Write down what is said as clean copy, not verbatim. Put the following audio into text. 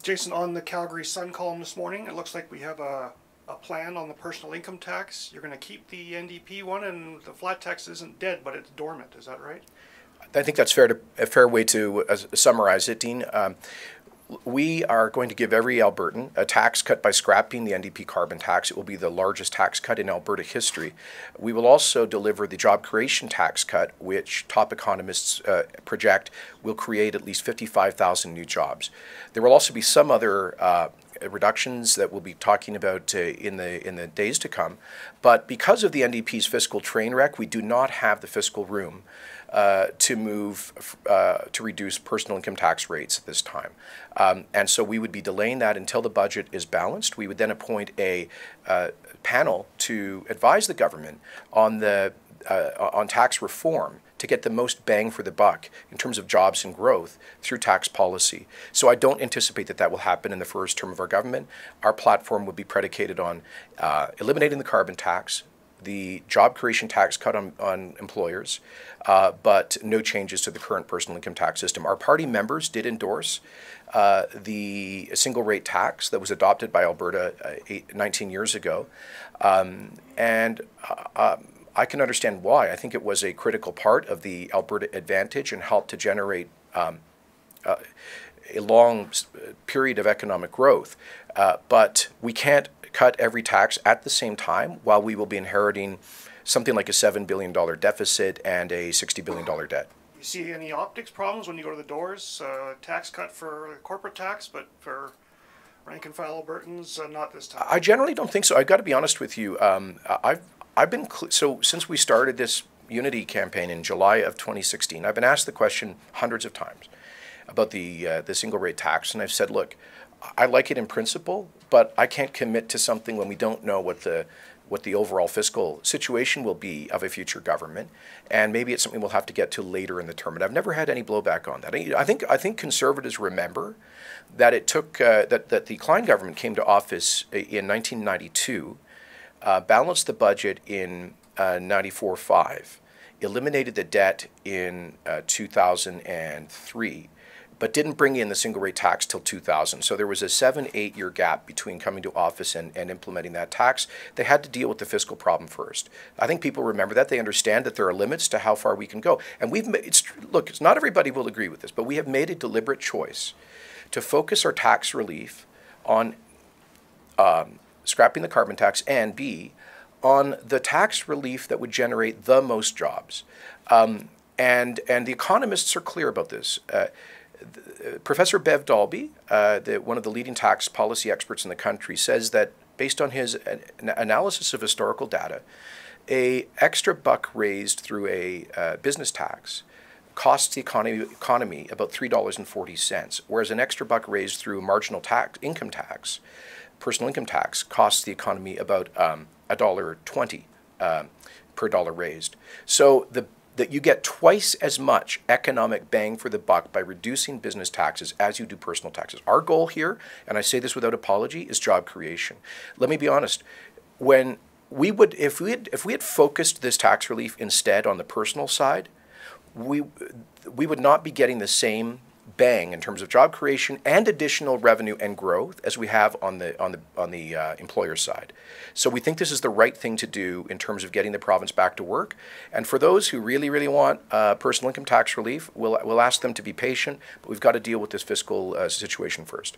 Jason, on the Calgary Sun column this morning, it looks like we have a plan on the personal income tax. You're going to keep the NDP one, and the flat tax isn't dead, but it's dormant. Is that right? I think that's a fair way to summarize it, Dean. We are going to give every Albertan a tax cut by scrapping the NDP carbon tax. It will be the largest tax cut in Alberta history. We will also deliver the job creation tax cut, which top economists project will create at least 55,000 new jobs. There will also be some other reductions that we'll be talking about in the days to come. But because of the NDP's fiscal train wreck, we do not have the fiscal room to reduce personal income tax rates at this time. And so we would be delaying that until the budget is balanced. We would then appoint a panel to advise the government on on tax reform to get the most bang for the buck in terms of jobs and growth through tax policy. So I don't anticipate that will happen in the first term of our government. Our platform would be predicated on eliminating the carbon tax, the job creation tax cut on employers, but no changes to the current personal income tax system. Our party members did endorse the single rate tax that was adopted by Alberta 19 years ago. I can understand why. I think it was a critical part of the Alberta advantage and helped to generate a long period of economic growth. But we can't cut every tax at the same time while we will be inheriting something like a $7 billion deficit and a $60 billion debt. You see any optics problems when you go to the doors? Tax cut for corporate tax, but for rank and file Albertans, not this time. I generally don't think so. I've got to be honest with you. I've been so since we started this unity campaign in July of 2016, I've been asked the question hundreds of times about the single rate tax, and I've said, look, I like it in principle, but I can't commit to something when we don't know what the overall fiscal situation will be of a future government, and maybe it's something we'll have to get to later in the term. And I've never had any blowback on that. I think Conservatives remember that it took that the Klein government came to office in 1992, balanced the budget in 94-5, eliminated the debt in 2003. But didn't bring in the single rate tax till 2000. So there was a 7-8 year gap between coming to office and implementing that tax. They had to deal with the fiscal problem first. I think people remember that. They understand that there are limits to how far we can go. And look, not everybody will agree with this, but we have made a deliberate choice to focus our tax relief on scrapping the carbon tax and B, on the tax relief that would generate the most jobs. And the economists are clear about this. Professor Bev Dalby, one of the leading tax policy experts in the country, says that based on his analysis of historical data, an extra buck raised through a business tax costs the economy about $3.40, whereas an extra buck raised through marginal income tax, personal income tax, costs the economy about $1.20 per dollar raised. So that you get twice as much economic bang for the buck by reducing business taxes as you do personal taxes. Our goal here, and I say this without apology, is job creation. Let me be honest. When if we had focused this tax relief instead on the personal side, we would not be getting the same bang in terms of job creation and additional revenue and growth as we have on the employer side. So we think this is the right thing to do in terms of getting the province back to work. And for those who really want personal income tax relief, we'll ask them to be patient, but we've got to deal with this fiscal situation first.